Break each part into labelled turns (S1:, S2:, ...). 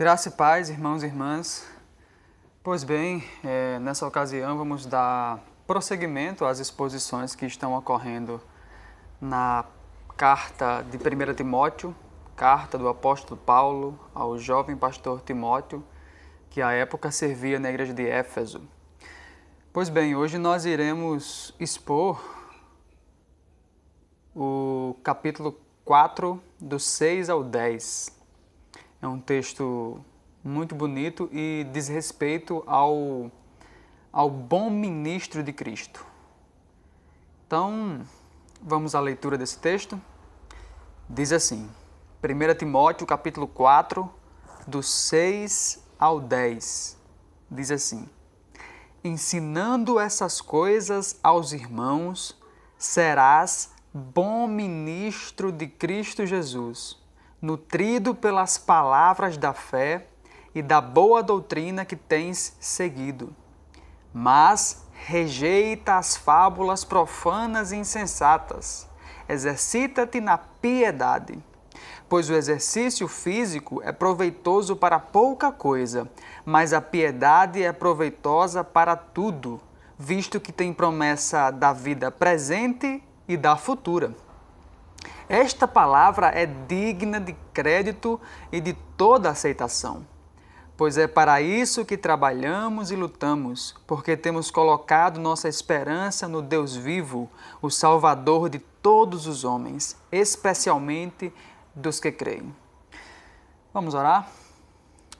S1: Graça e paz, irmãos e irmãs. Pois bem, nessa ocasião vamos dar prosseguimento às exposições que estão ocorrendo na carta de 1 Timóteo, carta do apóstolo Paulo ao jovem pastor Timóteo, que à época servia na igreja de Éfeso. Pois bem, hoje nós iremos expor o capítulo 4, do 6 ao 10. É um texto muito bonito e diz respeito ao bom ministro de Cristo. Então, vamos à leitura desse texto. Diz assim, 1 Timóteo, capítulo 4, do 6 ao 10. Diz assim: ensinando essas coisas aos irmãos, serás bom ministro de Cristo Jesus, nutrido pelas palavras da fé e da boa doutrina que tens seguido. Mas rejeita as fábulas profanas e insensatas. Exercita-te na piedade, pois o exercício físico é proveitoso para pouca coisa, mas a piedade é proveitosa para tudo, visto que tem promessa da vida presente e da futura. Esta palavra é digna de crédito e de toda aceitação, pois é para isso que trabalhamos e lutamos, porque temos colocado nossa esperança no Deus vivo, o Salvador de todos os homens, especialmente dos que creem. Vamos orar?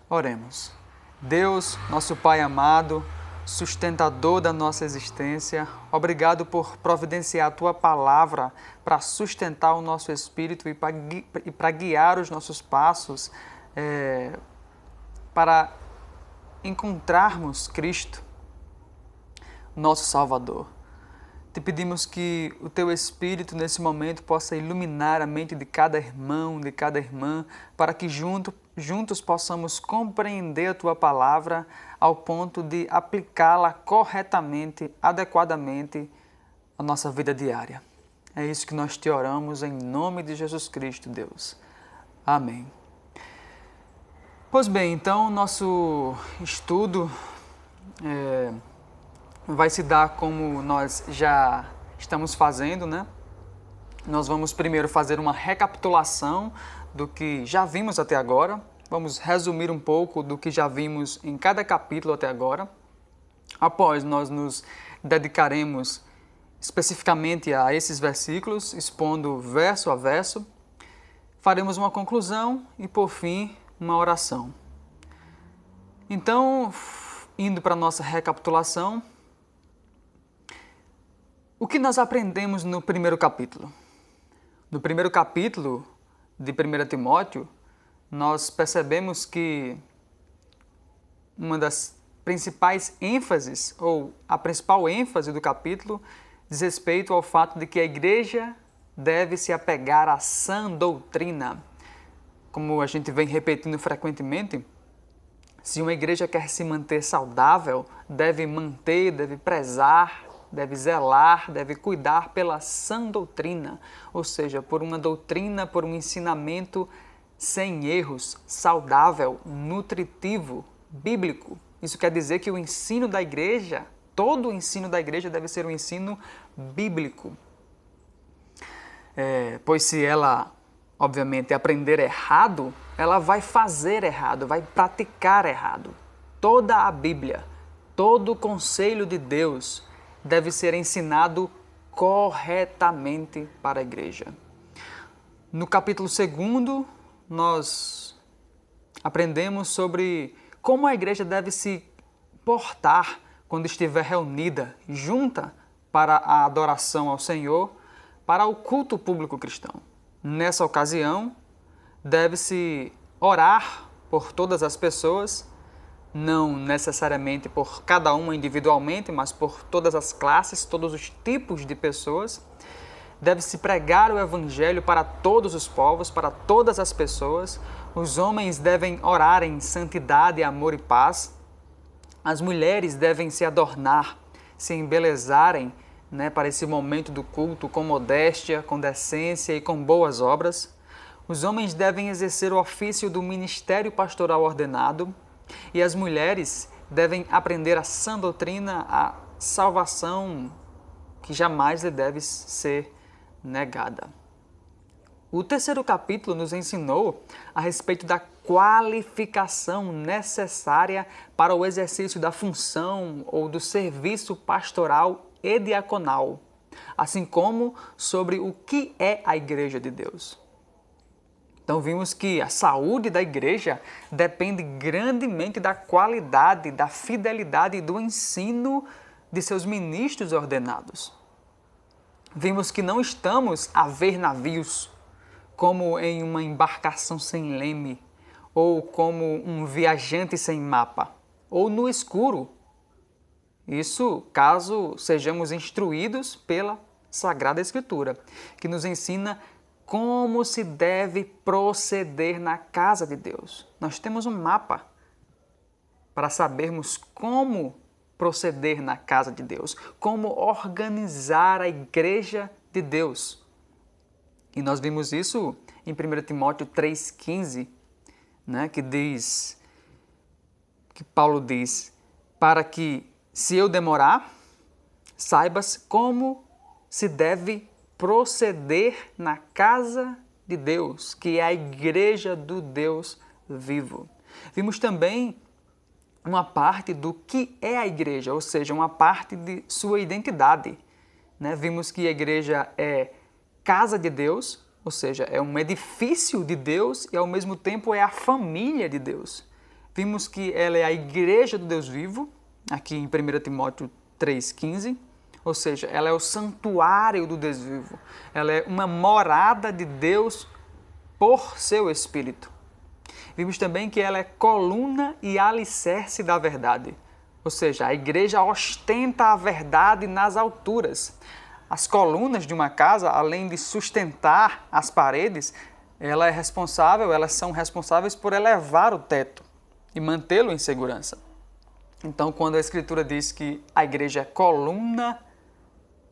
S1: Oremos. Deus, nosso Pai amado, sustentador da nossa existência, obrigado por providenciar a Tua palavra para sustentar o nosso espírito e para guiar os nossos passos, para encontrarmos Cristo, nosso Salvador. Te pedimos que o Teu Espírito nesse momento possa iluminar a mente de cada irmão, de cada irmã, para que juntos possamos compreender a Tua palavra ao ponto de aplicá-la corretamente, adequadamente à nossa vida diária. É isso que nós te oramos em nome de Jesus Cristo, Deus. Amém. Pois bem, então nosso estudo vai se dar como nós já estamos fazendo, né? Nós vamos primeiro fazer uma recapitulação do que já vimos até agora. Vamos resumir um pouco do que já vimos em cada capítulo até agora. Após, nós nos dedicaremos especificamente a esses versículos, expondo verso a verso. Faremos uma conclusão e, por fim, uma oração. Então, indo para a nossa recapitulação, o que nós aprendemos no primeiro capítulo? No primeiro capítulo de 1 Timóteo, nós percebemos que uma das principais ênfases, ou a principal ênfase do capítulo, diz respeito ao fato de que a igreja deve se apegar à sã doutrina. Como a gente vem repetindo frequentemente, se uma igreja quer se manter saudável, deve prezar, deve zelar, deve cuidar pela sã doutrina, ou seja, por uma doutrina, por um ensinamento sem erros, saudável, nutritivo, bíblico. Isso quer dizer que o ensino da igreja, todo o ensino da igreja deve ser um ensino bíblico. Pois se ela, obviamente, aprender errado, ela vai fazer errado, vai praticar errado. Toda a Bíblia, todo o conselho de Deus deve ser ensinado corretamente para a igreja. No capítulo 2, nós aprendemos sobre como a igreja deve se portar quando estiver reunida, junta para a adoração ao Senhor, para o culto público cristão. Nessa ocasião, deve-se orar por todas as pessoas, não necessariamente por cada uma individualmente, mas por todas as classes, todos os tipos de pessoas. Deve-se pregar o Evangelho para todos os povos, para todas as pessoas. Os homens devem orar em santidade, amor e paz. As mulheres devem se adornar, se embelezarem, para esse momento do culto com modéstia, com decência e com boas obras. Os homens devem exercer o ofício do ministério pastoral ordenado e as mulheres devem aprender a sã doutrina, a salvação que jamais lhe deve ser negada. O terceiro capítulo nos ensinou a respeito da qualificação necessária para o exercício da função ou do serviço pastoral e diaconal, assim como sobre o que é a Igreja de Deus. Então vimos que a saúde da igreja depende grandemente da qualidade, da fidelidade e do ensino de seus ministros ordenados. Vimos que não estamos a ver navios como em uma embarcação sem leme, ou como um viajante sem mapa, ou no escuro. Isso caso sejamos instruídos pela Sagrada Escritura, que nos ensina como se deve proceder na casa de Deus. Nós temos um mapa para sabermos como proceder na casa de Deus, como organizar a igreja de Deus. E nós vimos isso em 1 Timóteo 3,15, né, que Paulo diz, para que, se eu demorar, saibas como se deve proceder na casa de Deus, que é a igreja do Deus vivo. Vimos também uma parte do que é a igreja, ou seja, uma parte de sua identidade. Né? Vimos que a igreja é casa de Deus, ou seja, é um edifício de Deus e ao mesmo tempo é a família de Deus. Vimos que ela é a igreja do Deus vivo, aqui em 1 Timóteo 3,15, ou seja, ela é o santuário do Deus vivo. Ela é uma morada de Deus por seu Espírito. Vimos também que ela é coluna e alicerce da verdade. Ou seja, a igreja ostenta a verdade nas alturas. As colunas de uma casa, além de sustentar as paredes, elas são responsáveis por elevar o teto e mantê-lo em segurança. Então, quando a Escritura diz que a igreja é coluna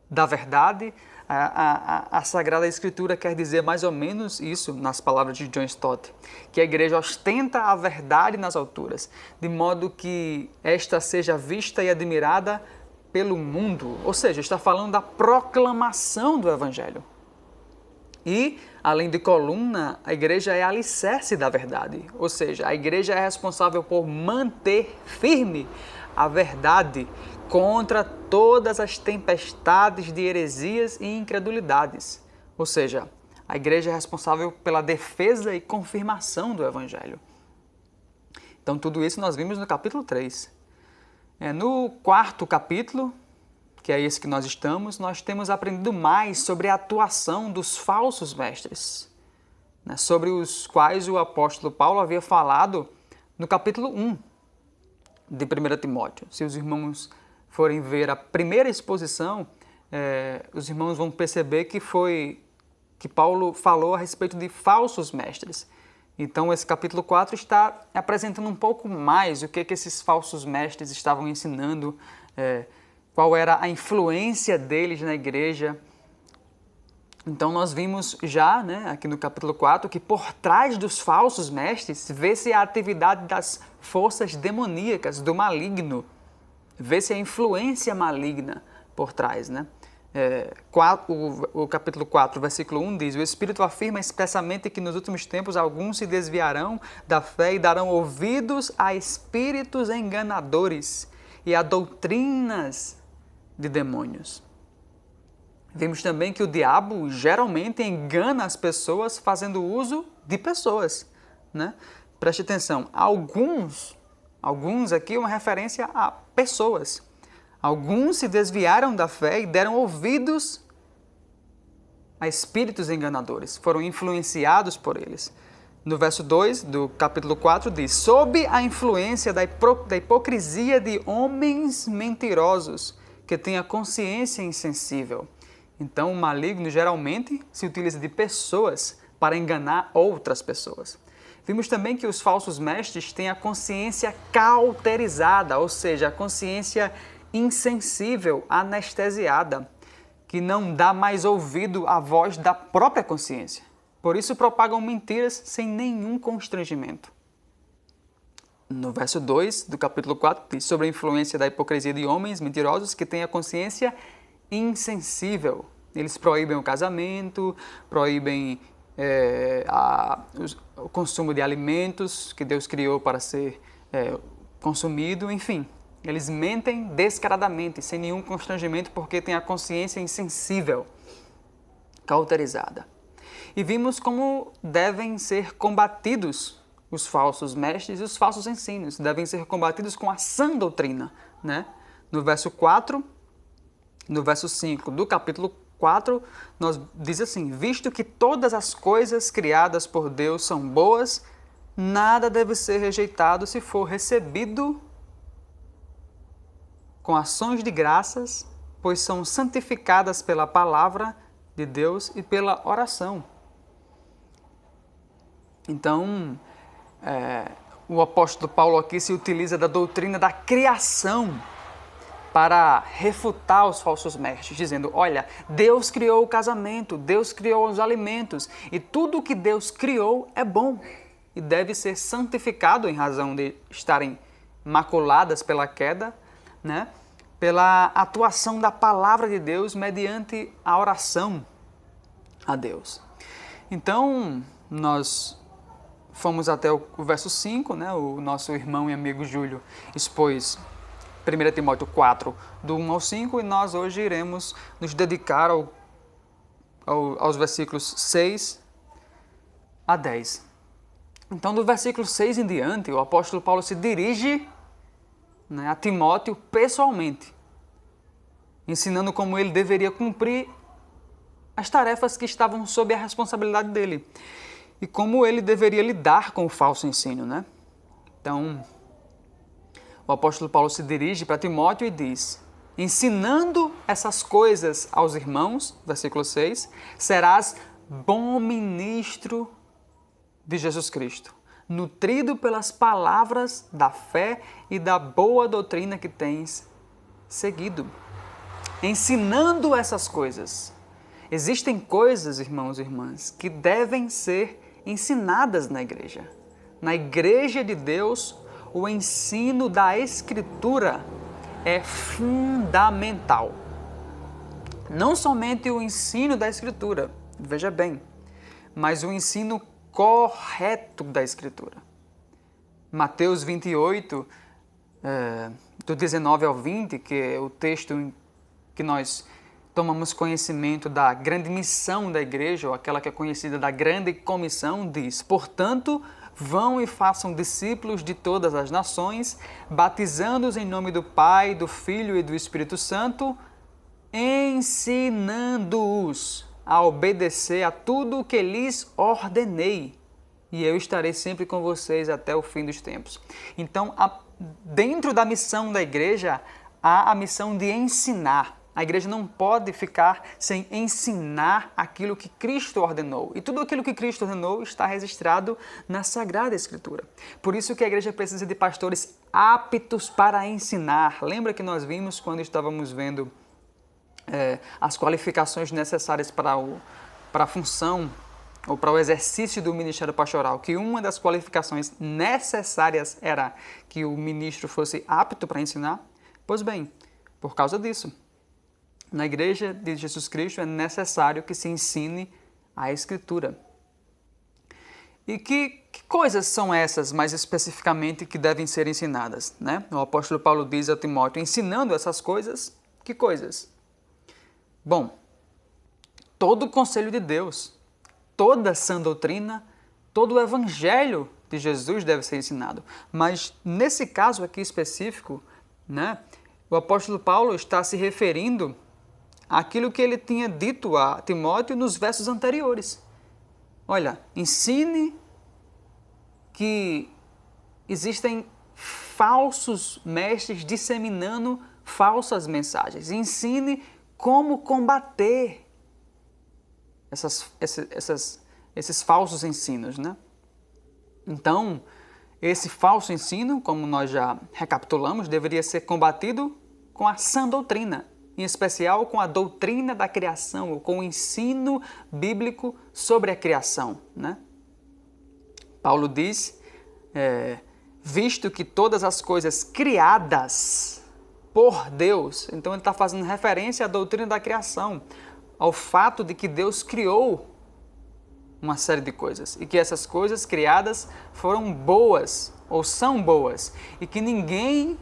S1: da verdade, a Sagrada Escritura quer dizer mais ou menos isso nas palavras de John Stott, que a igreja ostenta a verdade nas alturas, de modo que esta seja vista e admirada pelo mundo, ou seja, está falando da proclamação do Evangelho. E, além de coluna, a igreja é alicerce da verdade, ou seja, a igreja é responsável por manter firme a verdade contra todas as tempestades de heresias e incredulidades. Ou seja, a igreja é responsável pela defesa e confirmação do Evangelho. Então, tudo isso nós vimos no capítulo 3. No quarto capítulo, que é esse que nós estamos, nós temos aprendido mais sobre a atuação dos falsos mestres, né, sobre os quais o apóstolo Paulo havia falado no capítulo 1 de 1 Timóteo. Se os irmãos forem ver a primeira exposição, os irmãos vão perceber que Paulo falou a respeito de falsos mestres. Então, esse capítulo 4 está apresentando um pouco mais o que esses falsos mestres estavam ensinando, qual era a influência deles na igreja. Então, nós vimos já, aqui no capítulo 4, que por trás dos falsos mestres vê-se a atividade das forças demoníacas, do maligno. Vê-se a influência maligna por trás, O capítulo 4, versículo 1 diz: o Espírito afirma expressamente que nos últimos tempos alguns se desviarão da fé e darão ouvidos a espíritos enganadores e a doutrinas de demônios. Vimos também que o diabo geralmente engana as pessoas fazendo uso de pessoas. Preste atenção, alguns aqui é uma referência a pessoas. Alguns se desviaram da fé e deram ouvidos a espíritos enganadores, foram influenciados por eles. No verso 2 do capítulo 4 diz: sob a influência da hipocrisia de homens mentirosos, que têm a consciência insensível. Então, o maligno geralmente se utiliza de pessoas para enganar outras pessoas. Vimos também que os falsos mestres têm a consciência cauterizada, ou seja, a consciência insensível, anestesiada, que não dá mais ouvido à voz da própria consciência. Por isso propagam mentiras sem nenhum constrangimento. No verso 2 do capítulo 4, diz sobre a influência da hipocrisia de homens mentirosos que têm a consciência insensível. Eles proíbem o casamento, proíbem o consumo de alimentos que Deus criou para ser consumido, enfim. Eles mentem descaradamente, sem nenhum constrangimento, porque têm a consciência insensível, cauterizada. E vimos como devem ser combatidos os falsos mestres e os falsos ensinos. Devem ser combatidos com a sã doutrina, né? No verso 4, no verso 5 do capítulo 4, diz assim: visto que todas as coisas criadas por Deus são boas, nada deve ser rejeitado se for recebido com ações de graças, pois são santificadas pela palavra de Deus e pela oração. Então, o apóstolo Paulo aqui se utiliza da doutrina da criação para refutar os falsos mestres, dizendo: olha, Deus criou o casamento, Deus criou os alimentos, e tudo que Deus criou é bom e deve ser santificado em razão de estarem maculadas pela queda, né? Pela atuação da palavra de Deus mediante a oração a Deus. Então, nós fomos até o verso 5, né? O nosso irmão e amigo Júlio expôs 1 Timóteo 4, do 1 ao 5, e nós hoje iremos nos dedicar aos versículos 6 a 10. Então, do versículo 6 em diante, o apóstolo Paulo se dirige, né, a Timóteo pessoalmente, ensinando como ele deveria cumprir as tarefas que estavam sob a responsabilidade dele e como ele deveria lidar com o falso ensino, né? Então, o apóstolo Paulo se dirige para Timóteo e diz: ensinando essas coisas aos irmãos, versículo 6, serás bom ministro de Jesus Cristo, nutrido pelas palavras da fé e da boa doutrina que tens seguido. Ensinando essas coisas. Existem coisas, irmãos e irmãs, que devem ser ensinadas na igreja. Na igreja de Deus, o ensino da Escritura é fundamental. Não somente o ensino da Escritura, veja bem, mas o ensino correto da Escritura. Mateus 28, do 19 ao 20, que é o texto em que nós tomamos conhecimento da grande missão da igreja, ou aquela que é conhecida da grande comissão, diz: portanto, vão e façam discípulos de todas as nações, batizando-os em nome do Pai, do Filho e do Espírito Santo, ensinando-os a obedecer a tudo o que lhes ordenei, e eu estarei sempre com vocês até o fim dos tempos. Então, dentro da missão da igreja, há a missão de ensinar. A igreja não pode ficar sem ensinar aquilo que Cristo ordenou. E tudo aquilo que Cristo ordenou está registrado na Sagrada Escritura. Por isso que a igreja precisa de pastores aptos para ensinar. Lembra que nós vimos quando estávamos vendo as qualificações necessárias para a função ou para o exercício do ministério pastoral, que uma das qualificações necessárias era que o ministro fosse apto para ensinar? Pois bem, por causa disso, na igreja de Jesus Cristo é necessário que se ensine a Escritura. E que coisas são essas, mais especificamente, que devem ser ensinadas, né? O apóstolo Paulo diz a Timóteo: ensinando essas coisas, que coisas? Bom, todo o conselho de Deus, toda a sã doutrina, todo o evangelho de Jesus deve ser ensinado. Mas nesse caso aqui específico, né, o apóstolo Paulo está se referindo àquilo que ele tinha dito a Timóteo nos versos anteriores. Olha, ensine que existem falsos mestres disseminando falsas mensagens. Ensine como combater esses falsos ensinos, né? Então, esse falso ensino, como nós já recapitulamos, deveria ser combatido com a sã doutrina, em especial com a doutrina da criação, ou com o ensino bíblico sobre a criação, né? Paulo diz, visto que todas as coisas criadas por Deus, então ele está fazendo referência à doutrina da criação, ao fato de que Deus criou uma série de coisas e que essas coisas criadas foram boas ou são boas e que ninguém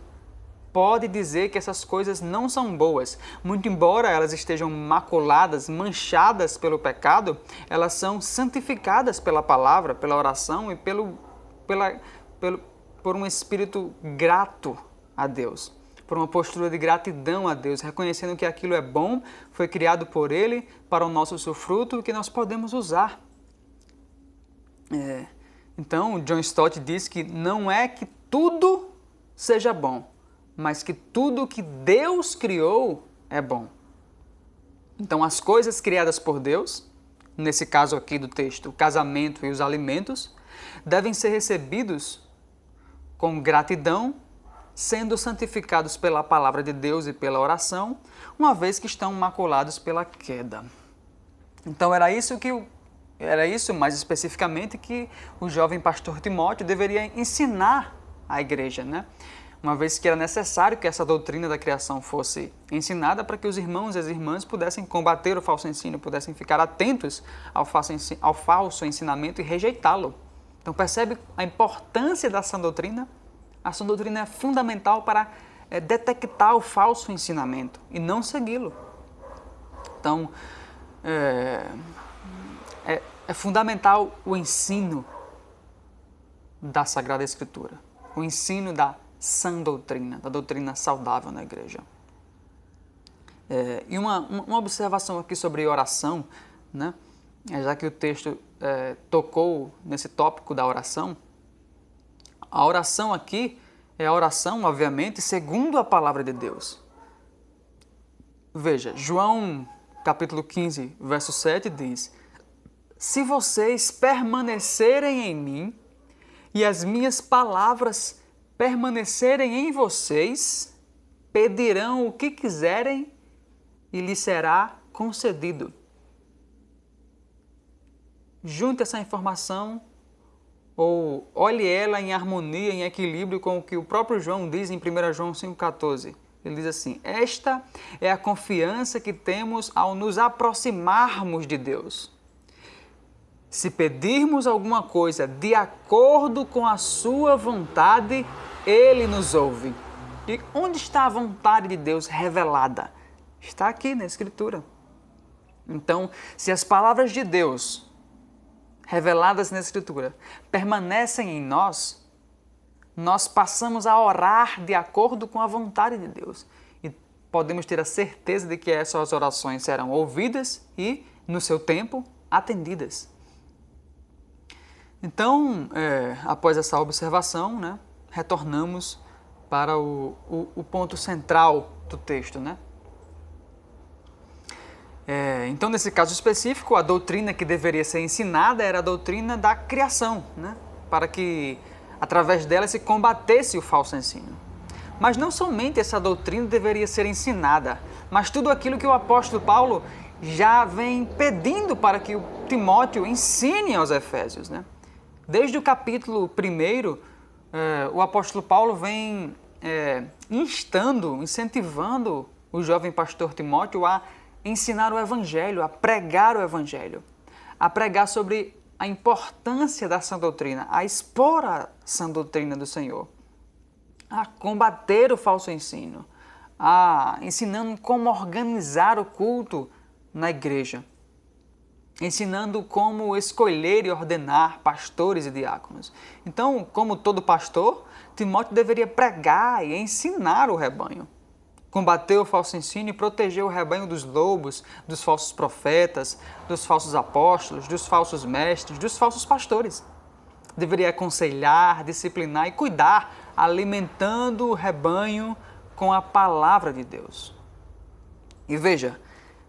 S1: pode dizer que essas coisas não são boas. Muito embora elas estejam maculadas, manchadas pelo pecado, elas são santificadas pela palavra, pela oração e por um espírito grato a Deus, por uma postura de gratidão a Deus, reconhecendo que aquilo é bom, foi criado por Ele para o nosso usufruto e que nós podemos usar. Então, John Stott diz que não é que tudo seja bom, mas que tudo que Deus criou é bom. Então, as coisas criadas por Deus, nesse caso aqui do texto, o casamento e os alimentos, devem ser recebidos com gratidão, sendo santificados pela palavra de Deus e pela oração, uma vez que estão maculados pela queda. Então, era isso mais especificamente que o jovem pastor Timóteo deveria ensinar à igreja, né? Uma vez que era necessário que essa doutrina da criação fosse ensinada para que os irmãos e as irmãs pudessem combater o falso ensino, pudessem ficar atentos ao falso ensinamento e rejeitá-lo. Então percebe a importância da sã doutrina? A sã doutrina é fundamental para detectar o falso ensinamento e não segui-lo. Então, é fundamental o ensino da Sagrada Escritura, o ensino da sã doutrina, da doutrina saudável na igreja. E uma observação aqui sobre oração, né? Já que o texto tocou nesse tópico da oração, a oração aqui é a oração, obviamente, segundo a palavra de Deus. Veja, João capítulo 15, verso 7 diz: se vocês permanecerem em mim e as minhas palavras permanecerem em vocês, pedirão o que quiserem e lhes será concedido. Junte essa informação ou olhe ela em harmonia, em equilíbrio com o que o próprio João diz em 1 João 5,14. Ele diz assim: esta é a confiança que temos ao nos aproximarmos de Deus. Se pedirmos alguma coisa de acordo com a sua vontade, Ele nos ouve. E onde está a vontade de Deus revelada? Está aqui na Escritura. Então, se as palavras de Deus, reveladas na Escritura, permanecem em nós, nós passamos a orar de acordo com a vontade de Deus. E podemos ter a certeza de que essas orações serão ouvidas e, no seu tempo, atendidas. Então, após essa observação, né, retornamos para o ponto central do texto, né? Então, nesse caso específico, a doutrina que deveria ser ensinada era a doutrina da criação, né? Para que, através dela, se combatesse o falso ensino. Mas não somente essa doutrina deveria ser ensinada, mas tudo aquilo que o apóstolo Paulo já vem pedindo para que o Timóteo ensine aos Efésios, né? Desde o capítulo 1, o apóstolo Paulo vem incentivando o jovem pastor Timóteo a ensinar o Evangelho, a pregar o Evangelho, a pregar sobre a importância da sã doutrina, a expor a sã doutrina do Senhor, a combater o falso ensino, ensinando como organizar o culto na igreja, ensinando como escolher e ordenar pastores e diáconos. Então, como todo pastor, Timóteo deveria pregar e ensinar o rebanho, combater o falso ensino e proteger o rebanho dos lobos, dos falsos profetas, dos falsos apóstolos, dos falsos mestres, dos falsos pastores. Deveria aconselhar, disciplinar e cuidar, alimentando o rebanho com a palavra de Deus. E veja,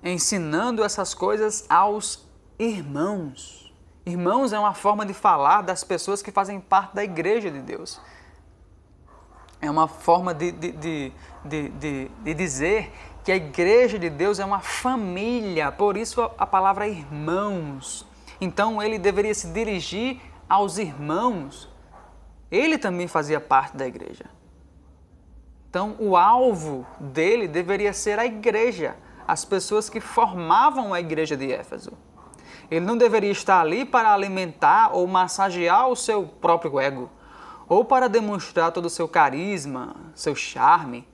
S1: ensinando essas coisas aos irmãos. Irmãos é uma forma de falar das pessoas que fazem parte da igreja de Deus. É uma forma de dizer que a igreja de Deus é uma família, por isso a palavra irmãos. Então ele deveria se dirigir aos irmãos. Ele também fazia parte da igreja. Então o alvo dele deveria ser a igreja, as pessoas que formavam a igreja de Éfeso. Ele não deveria estar ali para alimentar ou massagear o seu próprio ego, ou para demonstrar todo o seu carisma, seu charme,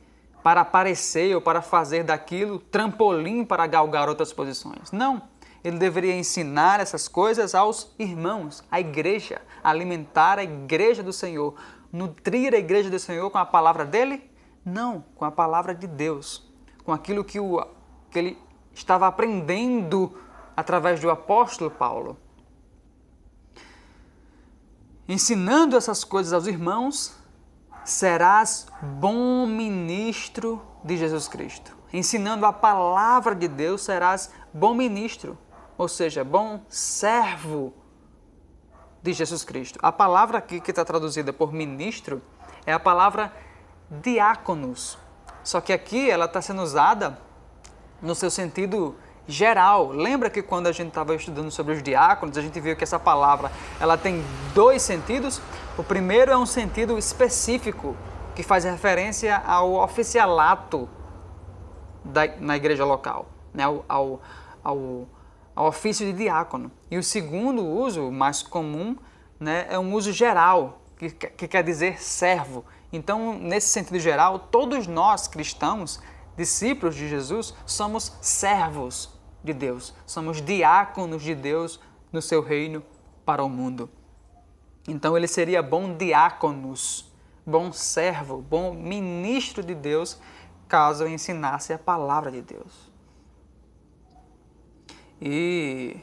S1: para aparecer ou para fazer daquilo trampolim para galgar outras posições. Não, ele deveria ensinar essas coisas aos irmãos, à igreja, alimentar a igreja do Senhor, nutrir a igreja do Senhor com a palavra dele? Não, com a palavra de Deus, com aquilo que ele estava aprendendo através do apóstolo Paulo. Ensinando essas coisas aos irmãos, serás bom ministro de Jesus Cristo. Ensinando a palavra de Deus, serás bom ministro, ou seja, bom servo de Jesus Cristo. A palavra aqui que está traduzida por ministro é a palavra diáconos. Só que aqui ela está sendo usada no seu sentido geral. Lembra que quando a gente estava estudando sobre os diáconos, a gente viu que essa palavra ela tem dois sentidos. O primeiro é um sentido específico, que faz referência ao oficialato na igreja local, né? ao ofício de diácono. E o segundo uso, mais comum, né, é um uso geral, que quer dizer servo. Então, nesse sentido geral, todos nós cristãos, discípulos de Jesus, somos servos de Deus, somos diáconos de Deus no seu reino para o mundo. Então ele seria bom diáconos, bom servo, bom ministro de Deus, caso ensinasse a palavra de Deus. E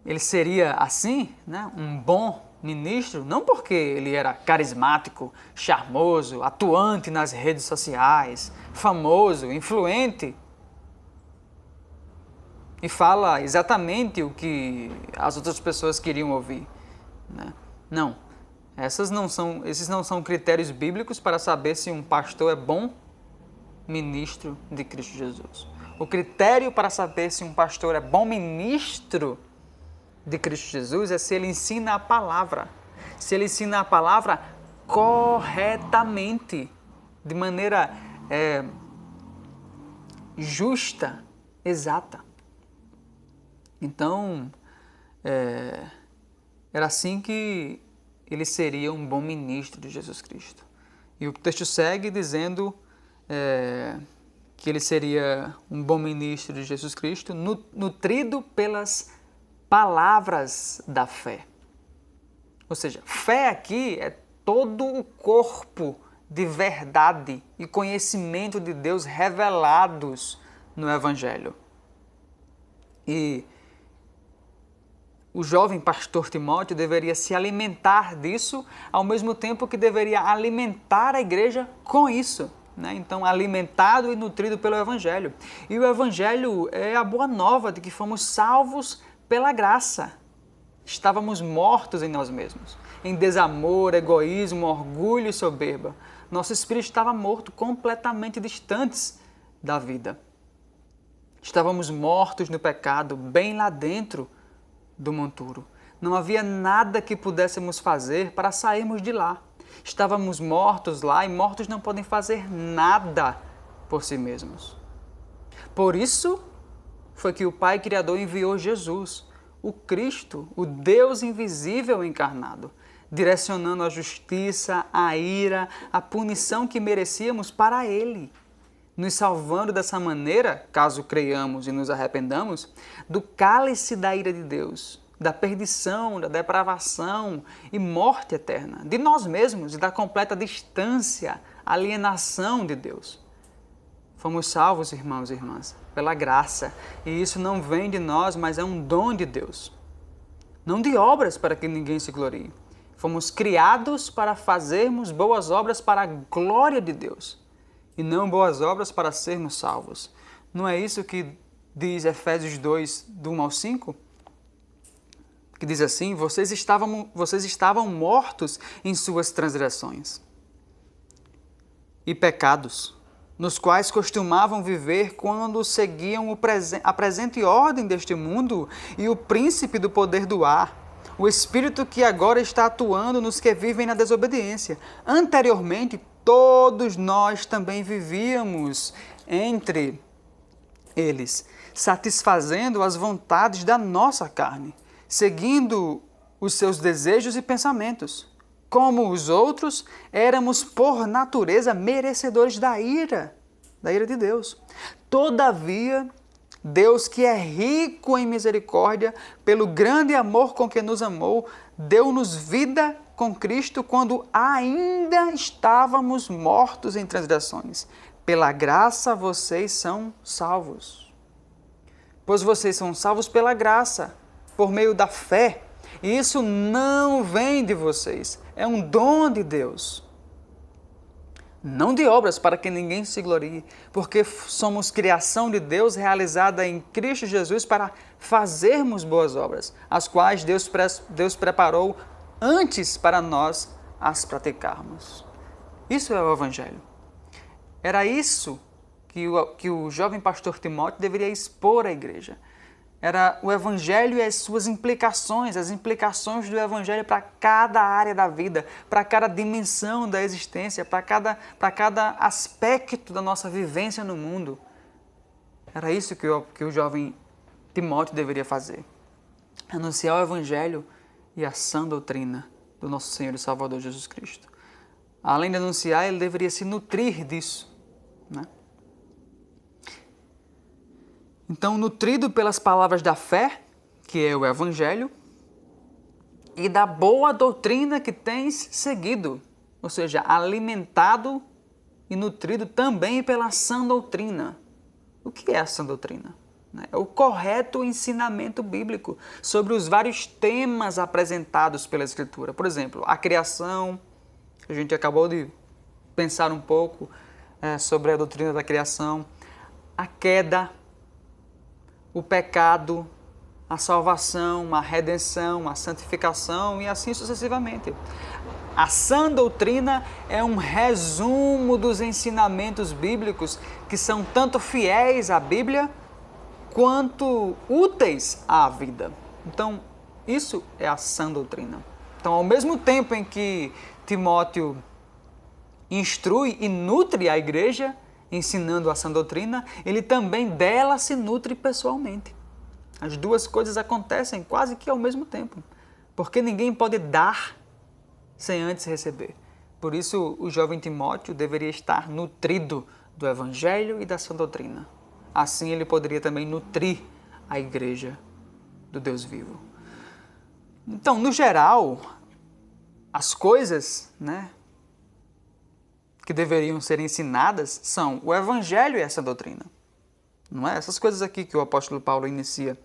S1: ele seria assim, né, um bom ministro, não porque ele era carismático, charmoso, atuante nas redes sociais, famoso, influente, e fala exatamente o que as outras pessoas queriam ouvir, né? Não, esses não são critérios bíblicos para saber se um pastor é bom ministro de Cristo Jesus. O critério para saber se um pastor é bom ministro de Cristo Jesus é se ele ensina a palavra. Se ele ensina a palavra corretamente, de maneira justa, exata. Então, era assim que ele seria um bom ministro de Jesus Cristo. E o texto segue dizendo que ele seria um bom ministro de Jesus Cristo, nutrido pelas palavras da fé. Ou seja, fé aqui é todo o corpo de verdade e conhecimento de Deus revelados no Evangelho. E o jovem pastor Timóteo deveria se alimentar disso, ao mesmo tempo que deveria alimentar a igreja com isso, né? Então, alimentado e nutrido pelo Evangelho. E o Evangelho é a boa nova de que fomos salvos pela graça. Estávamos mortos em nós mesmos, em desamor, egoísmo, orgulho e soberba. Nosso espírito estava morto, completamente distantes da vida. Estávamos mortos no pecado, bem lá dentro do monturo. Não havia nada que pudéssemos fazer para sairmos de lá. Estávamos mortos lá e mortos não podem fazer nada por si mesmos. Por isso foi que o Pai Criador enviou Jesus, o Cristo, o Deus invisível encarnado, direcionando a justiça, a ira, a punição que merecíamos para Ele, nos salvando dessa maneira, caso creiamos e nos arrependamos, do cálice da ira de Deus, da perdição, da depravação e morte eterna, de nós mesmos e da completa distância, alienação de Deus. Fomos salvos, irmãos e irmãs, pela graça, e isso não vem de nós, mas é um dom de Deus. Não de obras para que ninguém se glorie. Fomos criados para fazermos boas obras para a glória de Deus, e não boas obras para sermos salvos. Não é isso que diz Efésios 2, do 1 ao 5? Que diz assim: vocês estavam mortos em suas transgressões e pecados, nos quais costumavam viver quando seguiam a presente ordem deste mundo e o príncipe do poder do ar, o espírito que agora está atuando nos que vivem na desobediência. Anteriormente, todos nós também vivíamos entre eles, satisfazendo as vontades da nossa carne, seguindo os seus desejos e pensamentos. Como os outros, éramos por natureza merecedores da ira de Deus. Todavia, Deus, que é rico em misericórdia, pelo grande amor com que nos amou, deu-nos vida com Cristo quando ainda estávamos mortos em transgressões. Pela graça vocês são salvos. Pois vocês são salvos pela graça, por meio da fé. E isso não vem de vocês, é um dom de Deus. Não de obras, para que ninguém se glorie, porque somos criação de Deus realizada em Cristo Jesus para fazermos boas obras, as quais Deus preparou antes para nós as praticarmos. Isso é o Evangelho. Era isso que o jovem pastor Timóteo deveria expor à igreja. Era o Evangelho e as suas implicações, as implicações do Evangelho para cada área da vida, para cada dimensão da existência, para cada aspecto da nossa vivência no mundo. Era isso que o jovem Timóteo deveria fazer. Anunciar o Evangelho e a sã doutrina do nosso Senhor e Salvador Jesus Cristo. Além de anunciar, ele deveria se nutrir disso, né? Então, nutrido pelas palavras da fé, que é o Evangelho, e da boa doutrina que tens seguido, ou seja, alimentado e nutrido também pela sã doutrina. O que é a sã doutrina? É o correto ensinamento bíblico sobre os vários temas apresentados pela Escritura. Por exemplo, a criação, a gente acabou de pensar um pouco sobre a doutrina da criação, a queda, o pecado, a salvação, a redenção, a santificação e assim sucessivamente. A sã doutrina é um resumo dos ensinamentos bíblicos que são tanto fiéis à Bíblia quanto úteis à vida. Então, isso é a sã doutrina. Então, ao mesmo tempo em que Timóteo instrui e nutre a igreja, ensinando a sã doutrina, ele também dela se nutre pessoalmente. As duas coisas acontecem quase que ao mesmo tempo, porque ninguém pode dar sem antes receber. Por isso, o jovem Timóteo deveria estar nutrido do Evangelho e da sã doutrina. Assim, ele poderia também nutrir a igreja do Deus vivo. Então, no geral, as coisas, que deveriam ser ensinadas são o Evangelho e essa doutrina. Não é? Essas coisas aqui que o apóstolo Paulo inicia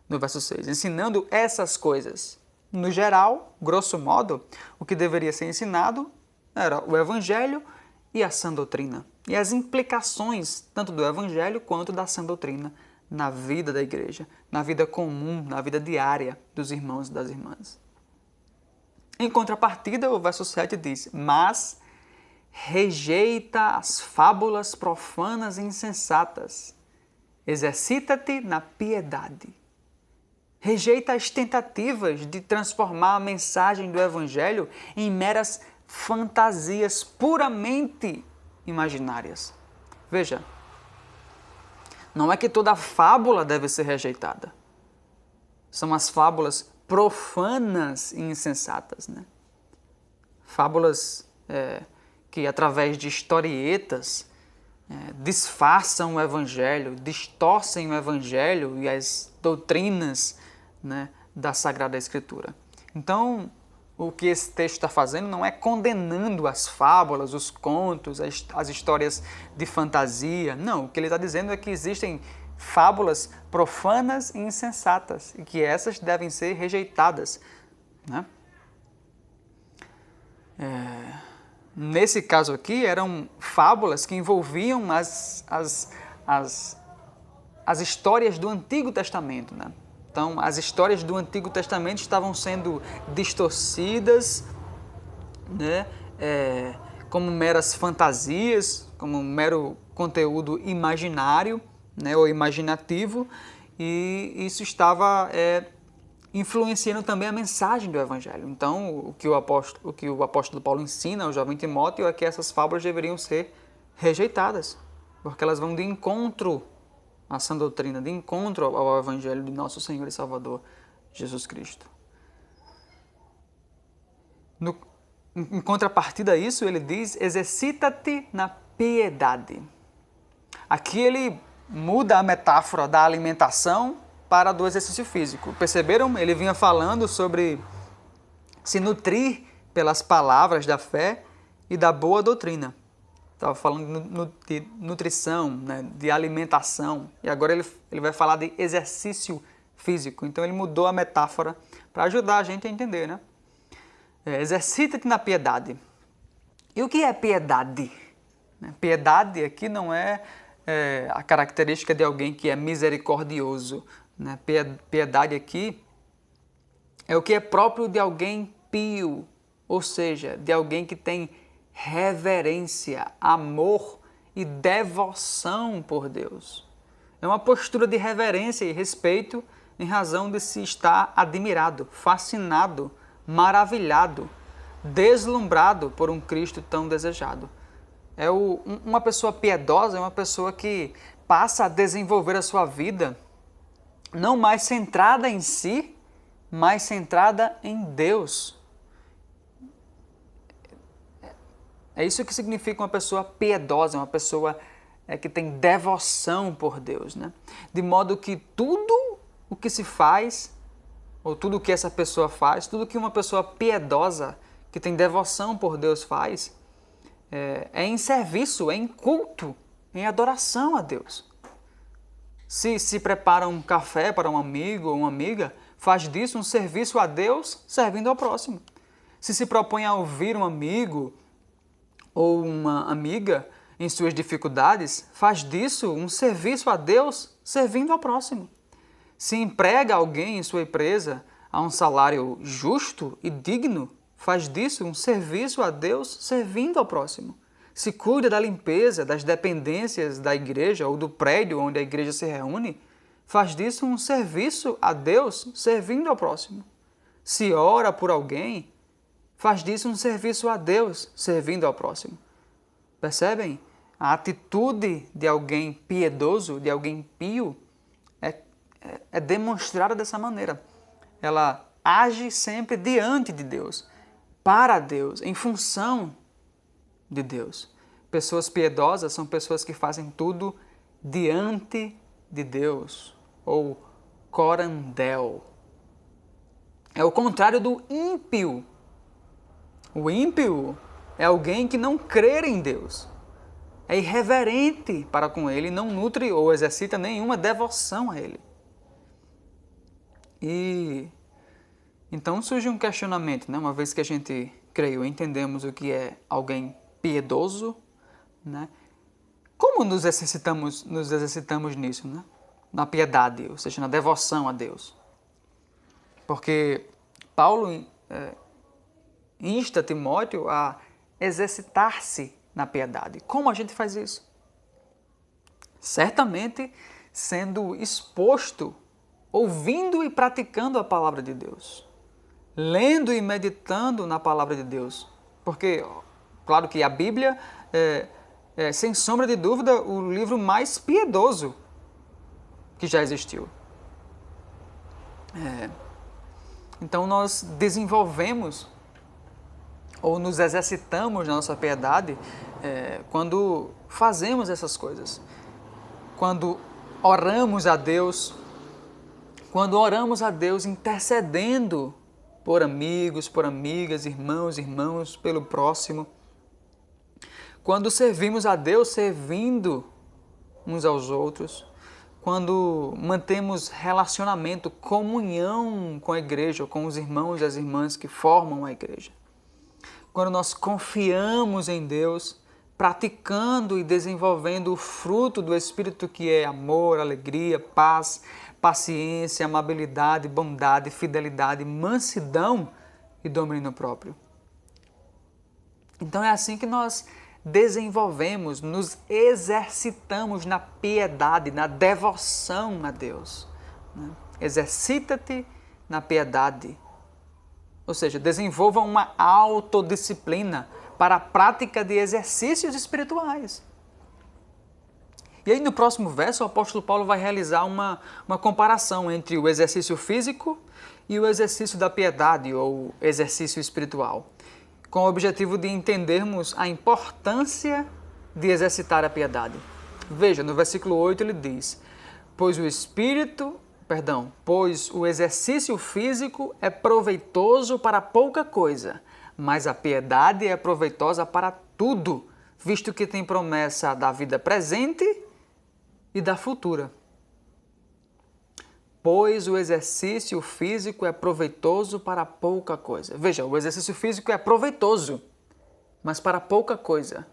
S1: no verso 6. Ensinando essas coisas. No geral, grosso modo, o que deveria ser ensinado era o Evangelho e a sã doutrina. E as implicações tanto do Evangelho quanto da sã doutrina na vida da igreja, na vida comum, na vida diária dos irmãos e das irmãs. Em contrapartida, o verso 7 diz: mas rejeita as fábulas profanas e insensatas. Exercita-te na piedade. Rejeita as tentativas de transformar a mensagem do Evangelho em meras fantasias puramente imaginárias. Veja, não é que toda fábula deve ser rejeitada. São as fábulas profanas e insensatas, Fábulas que através de historietas disfarçam o Evangelho, distorcem o Evangelho e as doutrinas da Sagrada Escritura. Então, o que esse texto está fazendo não é condenando as fábulas, os contos, as histórias de fantasia. Não, o que ele está dizendo é que existem fábulas profanas e insensatas e que essas devem ser rejeitadas. Nesse caso aqui, eram fábulas que envolviam as histórias do Antigo Testamento. Então, as histórias do Antigo Testamento estavam sendo distorcidas, como meras fantasias, como mero conteúdo imaginário, né, ou imaginativo, e isso estava influenciando também a mensagem do Evangelho. Então, o que o apóstolo Paulo ensina ao jovem Timóteo é que essas fábulas deveriam ser rejeitadas, porque elas vão de encontro à sã doutrina, de encontro ao Evangelho de nosso Senhor e Salvador Jesus Cristo. Em contrapartida a isso, ele diz: exercita-te na piedade. Aqui ele muda a metáfora da alimentação para a do exercício físico. Perceberam? Ele vinha falando sobre se nutrir pelas palavras da fé e da boa doutrina. Estava falando de nutrição, né, de alimentação, e agora ele vai falar de exercício físico. Então ele mudou a metáfora para ajudar a gente a entender, né? Exercita-te na piedade. E o que é piedade? Piedade aqui não é a característica de alguém que é misericordioso. Né? Piedade aqui é o que é próprio de alguém pio, ou seja, de alguém que tem reverência, amor e devoção por Deus. É uma postura de reverência e respeito em razão de se estar admirado, fascinado, maravilhado, deslumbrado por um Cristo tão desejado. Uma pessoa piedosa é uma pessoa que passa a desenvolver a sua vida não mais centrada em si, mas centrada em Deus. É isso que significa uma pessoa piedosa, uma pessoa que tem devoção por Deus, né? De modo que tudo o que se faz, ou tudo o que essa pessoa faz, tudo que uma pessoa piedosa, que tem devoção por Deus faz, é em serviço, é em culto, em adoração a Deus. Se prepara um café para um amigo ou uma amiga, faz disso um serviço a Deus servindo ao próximo. Se propõe a ouvir um amigo ou uma amiga em suas dificuldades, faz disso um serviço a Deus servindo ao próximo. Se emprega alguém em sua empresa a um salário justo e digno, faz disso um serviço a Deus servindo ao próximo. Se cuida da limpeza das dependências da igreja ou do prédio onde a igreja se reúne, faz disso um serviço a Deus servindo ao próximo. Se ora por alguém, faz disso um serviço a Deus servindo ao próximo. Percebem? A atitude de alguém piedoso, de alguém pio, é demonstrada dessa maneira. Ela age sempre diante de Deus, para Deus, em função de Deus. Pessoas piedosas são pessoas que fazem tudo diante de Deus, ou corandel. É o contrário do ímpio. O ímpio é alguém que não crê em Deus, é irreverente para com Ele, não nutre ou exercita nenhuma devoção a Ele. E então surge um questionamento, né? Uma vez que a gente, creio, entendemos o que é alguém piedoso, né? Como nos exercitamos nisso, né? Na piedade, ou seja, na devoção a Deus. Porque Paulo insta Timóteo a exercitar-se na piedade. Como a gente faz isso? Certamente sendo exposto, ouvindo e praticando a palavra de Deus, lendo e meditando na palavra de Deus. Porque, claro que a Bíblia é, sem sombra de dúvida, o livro mais piedoso que já existiu. Então nós desenvolvemos ou nos exercitamos na nossa piedade quando fazemos essas coisas. Quando oramos a Deus, intercedendo por amigos, por amigas, irmãos, pelo próximo. Quando servimos a Deus, servindo uns aos outros. Quando mantemos relacionamento, comunhão com a igreja, com os irmãos e as irmãs que formam a igreja. Quando nós confiamos em Deus, praticando e desenvolvendo o fruto do Espírito que é amor, alegria, paz, paciência, amabilidade, bondade, fidelidade, mansidão e domínio próprio. Então é assim que nós desenvolvemos, nos exercitamos na piedade, na devoção a Deus. Exercita-te na piedade. Ou seja, desenvolva uma autodisciplina para a prática de exercícios espirituais. E aí no próximo verso o apóstolo Paulo vai realizar uma comparação entre o exercício físico e o exercício da piedade ou exercício espiritual, com o objetivo de entendermos a importância de exercitar a piedade. Veja, no versículo 8 ele diz: pois o exercício físico é proveitoso para pouca coisa, mas a piedade é proveitosa para tudo, visto que tem promessa da vida presente e da futura. Pois o exercício físico é proveitoso para pouca coisa. Veja, o exercício físico é proveitoso, mas para pouca coisa.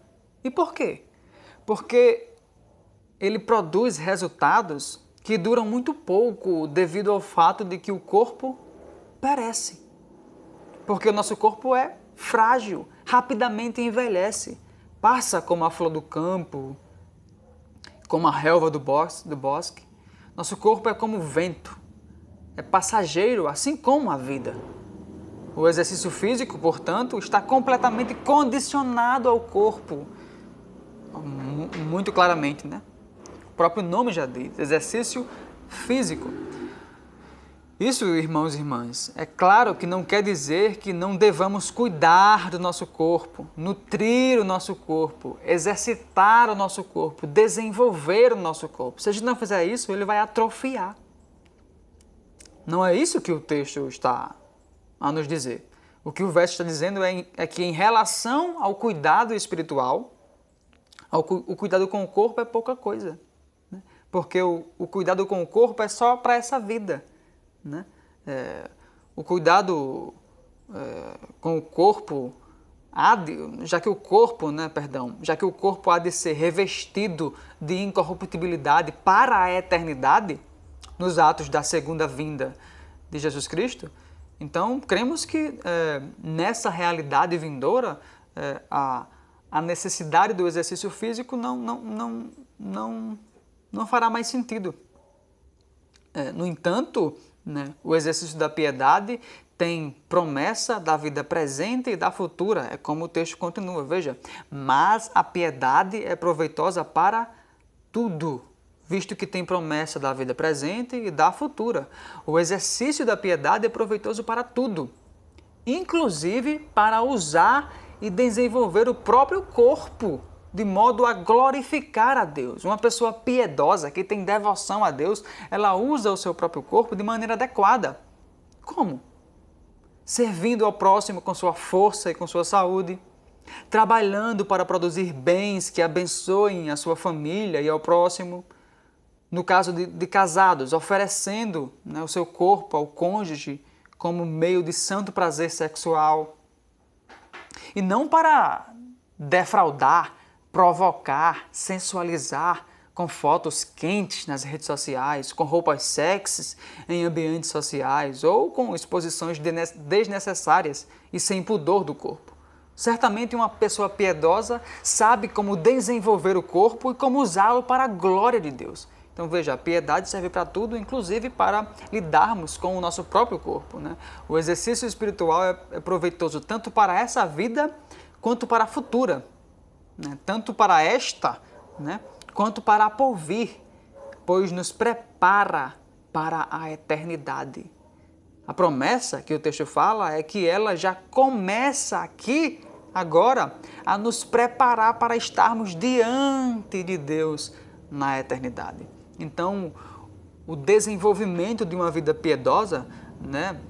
S1: E por quê? Porque ele produz resultados que duram muito pouco devido ao fato de que o corpo perece. Porque o nosso corpo é frágil, rapidamente envelhece, passa como a flor do campo, como a relva do bosque. Nosso corpo é como o vento, é passageiro, assim como a vida. O exercício físico, portanto, está completamente condicionado ao corpo, muito claramente, né? O próprio nome já diz, exercício físico. Isso, irmãos e irmãs, é claro que não quer dizer que não devamos cuidar do nosso corpo, nutrir o nosso corpo, exercitar o nosso corpo, desenvolver o nosso corpo. Se a gente não fizer isso, ele vai atrofiar. Não é isso que o texto está a nos dizer. O que o verso está dizendo é que em relação ao cuidado espiritual, o cuidado com o corpo é pouca coisa. Né? Porque o cuidado com o corpo é só para essa vida. Né? O cuidado com o corpo já que o corpo há de ser revestido de incorruptibilidade para a eternidade nos atos da segunda vinda de Jesus Cristo, então cremos que nessa realidade vindoura a necessidade do exercício físico não fará mais sentido. No entanto, né, o exercício da piedade tem promessa da vida presente e da futura, é como o texto continua, veja. Mas a piedade é proveitosa para tudo, visto que tem promessa da vida presente e da futura. O exercício da piedade é proveitoso para tudo, inclusive para usar e desenvolver o próprio corpo, de modo a glorificar a Deus. Uma pessoa piedosa, que tem devoção a Deus, ela usa o seu próprio corpo de maneira adequada. Como? Servindo ao próximo com sua força e com sua saúde, trabalhando para produzir bens que abençoem a sua família e ao próximo. No caso de casados, oferecendo, né, o seu corpo ao cônjuge como meio de santo prazer sexual. E não para defraudar, provocar, sensualizar com fotos quentes nas redes sociais, com roupas sexys em ambientes sociais ou com exposições desnecessárias e sem pudor do corpo. Certamente uma pessoa piedosa sabe como desenvolver o corpo e como usá-lo para a glória de Deus. Então veja, a piedade serve para tudo, inclusive para lidarmos com o nosso próprio corpo. Né? O exercício espiritual é proveitoso tanto para essa vida quanto para a futura. Né? Tanto para esta, né? quanto para a porvir, pois nos prepara para a eternidade. A promessa que o texto fala é que ela já começa aqui, agora, a nos preparar para estarmos diante de Deus na eternidade. Então, o desenvolvimento de uma vida piedosa, né,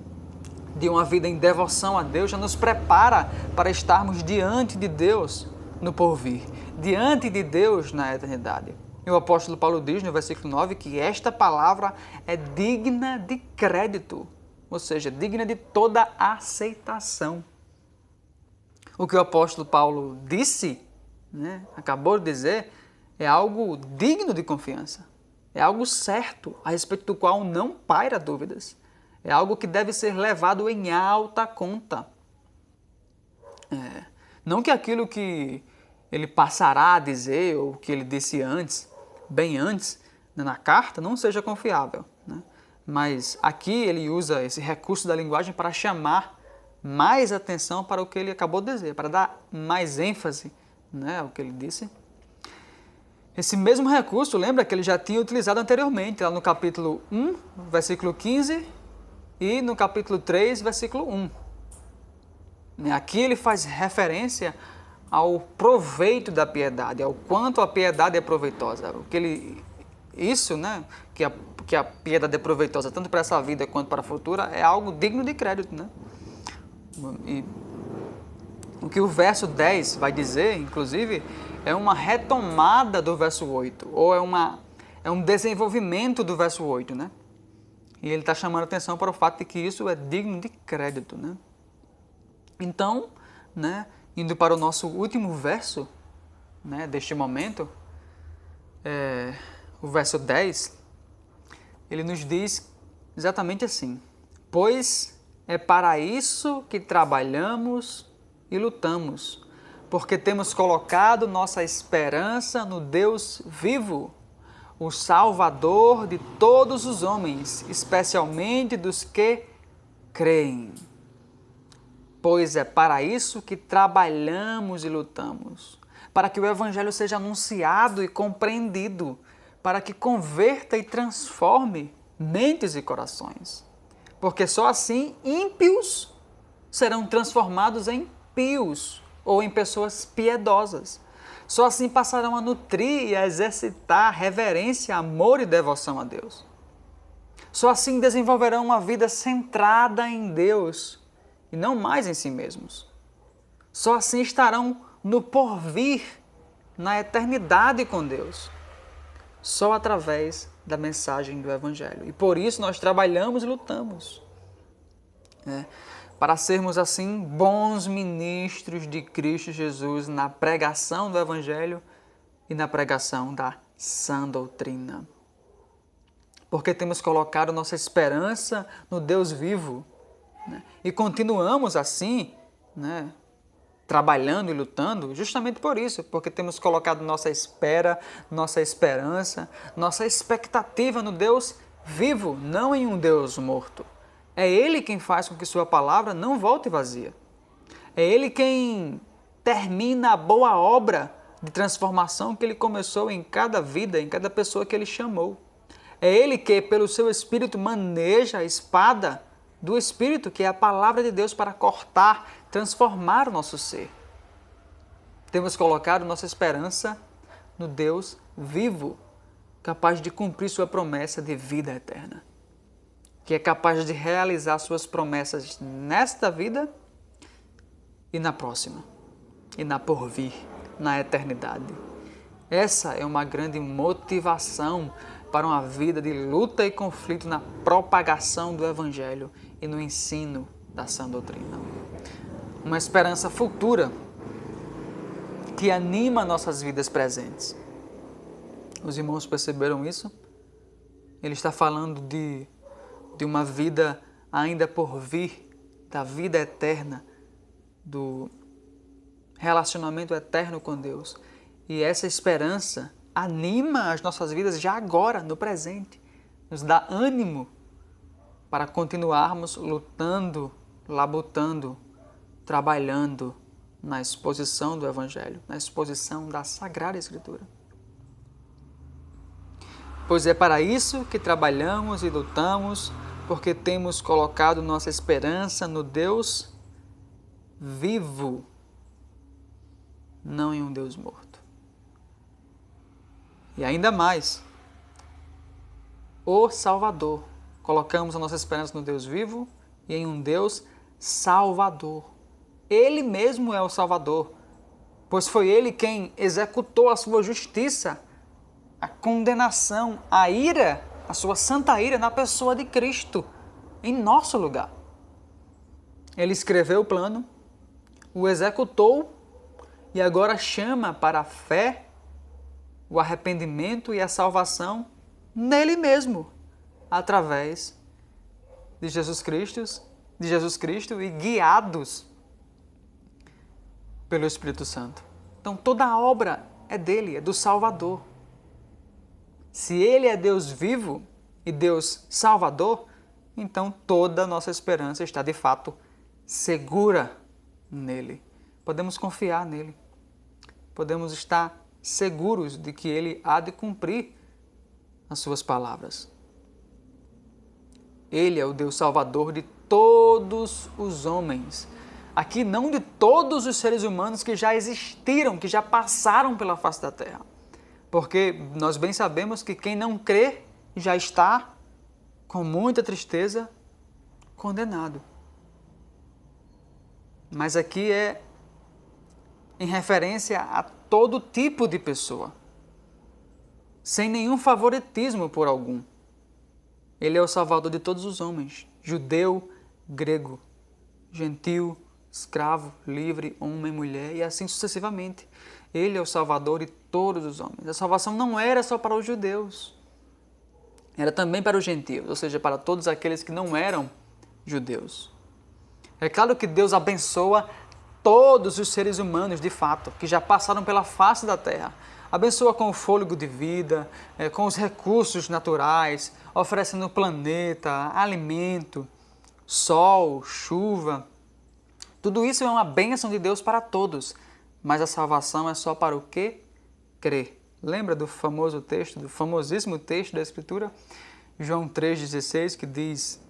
S1: de uma vida em devoção a Deus, já nos prepara para estarmos diante de Deus no porvir, diante de Deus na eternidade. E o apóstolo Paulo diz no versículo 9 que esta palavra é digna de crédito, ou seja, digna de toda aceitação. O que o apóstolo Paulo disse, né, acabou de dizer, é algo digno de confiança. É algo certo, a respeito do qual não paira dúvidas. É algo que deve ser levado em alta conta. Não que aquilo que ele passará a dizer, ou o que ele disse antes, bem antes, na carta, não seja confiável, né? Mas aqui ele usa esse recurso da linguagem para chamar mais atenção para o que ele acabou de dizer, para dar mais ênfase, né, ao que ele disse. Esse mesmo recurso, lembra que ele já tinha utilizado anteriormente, lá no capítulo 1, versículo 15, e no capítulo 3, versículo 1. Aqui ele faz referência ao proveito da piedade, ao quanto a piedade é proveitosa. Isso, né, que a piedade é proveitosa tanto para essa vida quanto para a futura, é algo digno de crédito, né? E o que o verso 10 vai dizer, inclusive, é uma retomada do verso 8, ou é um desenvolvimento do verso 8, né? E ele está chamando a atenção para o fato de que isso é digno de crédito, né? Então, né, indo para o nosso último verso, né, deste momento, o verso 10, ele nos diz exatamente assim: pois é para isso que trabalhamos e lutamos, porque temos colocado nossa esperança no Deus vivo, o Salvador de todos os homens, especialmente dos que creem. Pois é para isso que trabalhamos e lutamos, para que o Evangelho seja anunciado e compreendido, para que converta e transforme mentes e corações. Porque só assim ímpios serão transformados em pios ou em pessoas piedosas. Só assim passarão a nutrir e a exercitar reverência, amor e devoção a Deus. Só assim desenvolverão uma vida centrada em Deus e não mais em si mesmos. Só assim estarão no porvir, na eternidade com Deus. Só através da mensagem do Evangelho. E por isso nós trabalhamos e lutamos, né, para sermos assim bons ministros de Cristo Jesus na pregação do Evangelho e na pregação da sã doutrina. Porque temos colocado nossa esperança no Deus vivo, né, e continuamos assim, né, trabalhando e lutando justamente por isso, porque temos colocado nossa espera, nossa esperança, nossa expectativa no Deus vivo, não em um Deus morto. É Ele quem faz com que sua palavra não volte vazia. É Ele quem termina a boa obra de transformação que Ele começou em cada vida, em cada pessoa que Ele chamou. É Ele que, pelo seu Espírito, maneja a espada do Espírito, que é a palavra de Deus, para cortar, transformar o nosso ser. Temos colocado nossa esperança no Deus vivo, capaz de cumprir sua promessa de vida eterna, que é capaz de realizar suas promessas nesta vida e na próxima, e na porvir, na eternidade. Essa é uma grande motivação para uma vida de luta e conflito na propagação do Evangelho e no ensino da sã doutrina. Uma esperança futura que anima nossas vidas presentes. Os irmãos perceberam isso? Ele está falando de uma vida ainda por vir, da vida eterna, do relacionamento eterno com Deus. E essa esperança anima as nossas vidas já agora, no presente. Nos dá ânimo para continuarmos lutando, labutando, trabalhando na exposição do Evangelho, na exposição da Sagrada Escritura. Pois é para isso que trabalhamos e lutamos, porque temos colocado nossa esperança no Deus vivo, não em um Deus morto. E ainda mais, o Salvador. Colocamos a nossa esperança no Deus vivo e em um Deus Salvador. Ele mesmo é o Salvador, pois foi Ele quem executou a sua justiça, a condenação, a ira, a sua santa ira na pessoa de Cristo, em nosso lugar. Ele escreveu o plano, o executou e agora chama para a fé, o arrependimento e a salvação nele mesmo, através de Jesus Cristo e guiados pelo Espírito Santo. Então toda a obra é dele, é do Salvador. Se ele é Deus vivo e Deus Salvador, então toda a nossa esperança está de fato segura nele. Podemos confiar nele. Podemos estar seguros de que ele há de cumprir as suas palavras. Ele é o Deus Salvador de todos os homens. Aqui não de todos os seres humanos que já existiram, que já passaram pela face da terra. Porque nós bem sabemos que quem não crê já está, com muita tristeza, condenado. Mas aqui é em referência a todo tipo de pessoa, sem nenhum favoritismo por algum. Ele é o Salvador de todos os homens, judeu, grego, gentil, escravo, livre, homem, mulher e assim sucessivamente. Ele é o Salvador de todos os homens. A salvação não era só para os judeus, era também para os gentios, ou seja, para todos aqueles que não eram judeus. É claro que Deus abençoa todos os seres humanos, de fato, que já passaram pela face da terra. Abençoa com o fôlego de vida, com os recursos naturais, oferecendo planeta, alimento, sol, chuva. Tudo isso é uma bênção de Deus para todos, mas a salvação é só para o que crê. Lembra do famoso texto, do famosíssimo texto da Escritura, João 3,16, que diz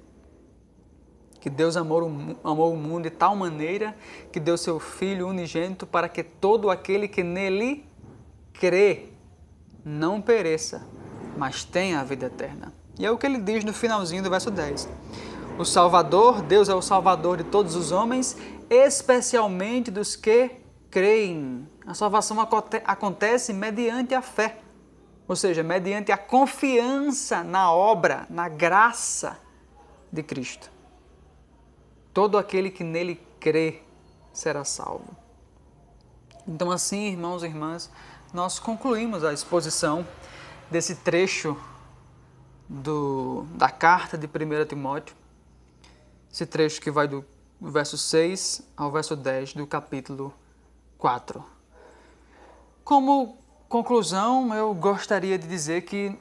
S1: que Deus amou o mundo de tal maneira que deu seu Filho unigênito para que todo aquele que nele crê não pereça, mas tenha a vida eterna. E é o que ele diz no finalzinho do verso 10. O Salvador, Deus é o Salvador de todos os homens, especialmente dos que creem. A salvação acontece mediante a fé, ou seja, mediante a confiança na obra, na graça de Cristo. Todo aquele que nele crê será salvo. Então assim, irmãos e irmãs, nós concluímos a exposição desse trecho da carta de 1 Timóteo, esse trecho que vai do verso 6 ao verso 10 do capítulo 4. Como conclusão, eu gostaria de dizer que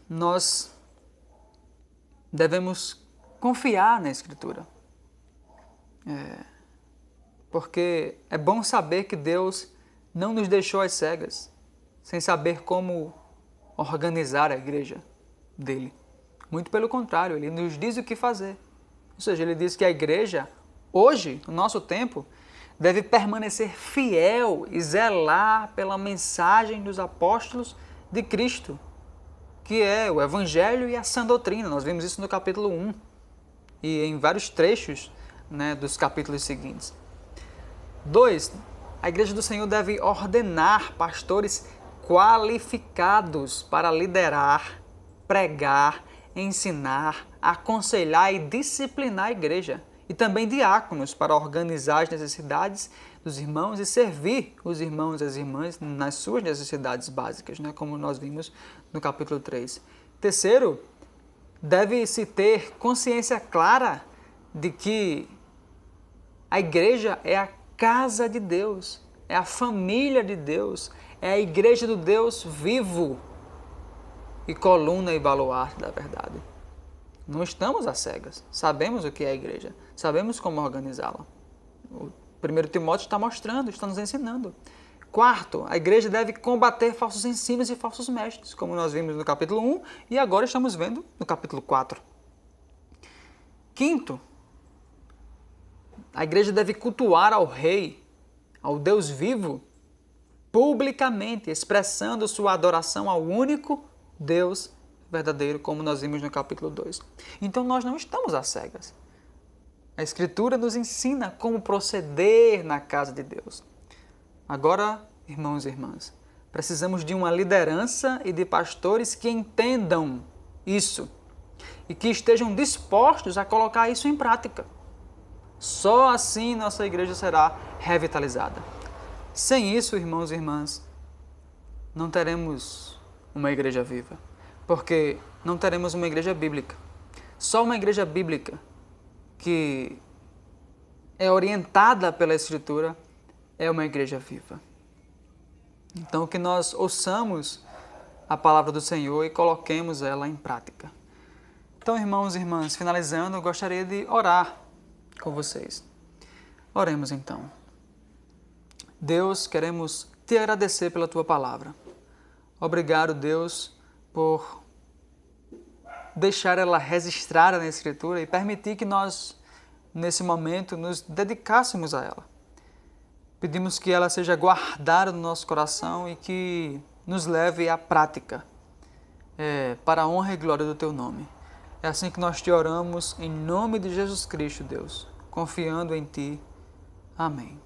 S1: nós devemos confiar na Escritura. Porque é bom saber que Deus não nos deixou às cegas, sem saber como organizar a igreja dele. Muito pelo contrário, ele nos diz o que fazer. Ou seja, ele diz que a igreja, hoje, no nosso tempo, deve permanecer fiel e zelar pela mensagem dos apóstolos de Cristo, que é o Evangelho e a sã doutrina. Nós vimos isso no capítulo 1 e em vários trechos, dos capítulos seguintes. 2. A Igreja do Senhor deve ordenar pastores qualificados para liderar, pregar, ensinar, aconselhar e disciplinar a igreja. E também diáconos para organizar as necessidades dos irmãos e servir os irmãos e as irmãs nas suas necessidades básicas, como nós vimos no capítulo 3. 3, deve-se ter consciência clara de que a igreja é a casa de Deus, é a família de Deus, é a igreja do Deus vivo e coluna e baluarte da verdade. Não estamos às cegas, sabemos o que é a igreja, sabemos como organizá-la. O 1 Timóteo está mostrando, está nos ensinando. 4, a igreja deve combater falsos ensinos e falsos mestres, como nós vimos no capítulo 1 e agora estamos vendo no capítulo 4. 5, a igreja deve cultuar ao Rei, ao Deus vivo, publicamente, expressando sua adoração ao único Deus verdadeiro, como nós vimos no capítulo 2. Então nós não estamos às cegas. A Escritura nos ensina como proceder na casa de Deus. Agora, irmãos e irmãs, precisamos de uma liderança e de pastores que entendam isso e que estejam dispostos a colocar isso em prática. Só assim nossa igreja será revitalizada. Sem isso, irmãos e irmãs, não teremos uma igreja viva, porque não teremos uma igreja bíblica. Só uma igreja bíblica que é orientada pela Escritura é uma igreja viva. Então, que nós ouçamos a palavra do Senhor e coloquemos ela em prática. Então, irmãos e irmãs, finalizando, eu gostaria de orar com vocês. Oremos então. Deus, queremos te agradecer pela tua palavra. Obrigado, Deus, por deixar ela registrada na Escritura e permitir que nós, nesse momento, nos dedicássemos a ela. Pedimos que ela seja guardada no nosso coração e que nos leve à prática, para a honra e glória do teu nome. É assim que nós te oramos, em nome de Jesus Cristo, Deus, confiando em ti. Amém.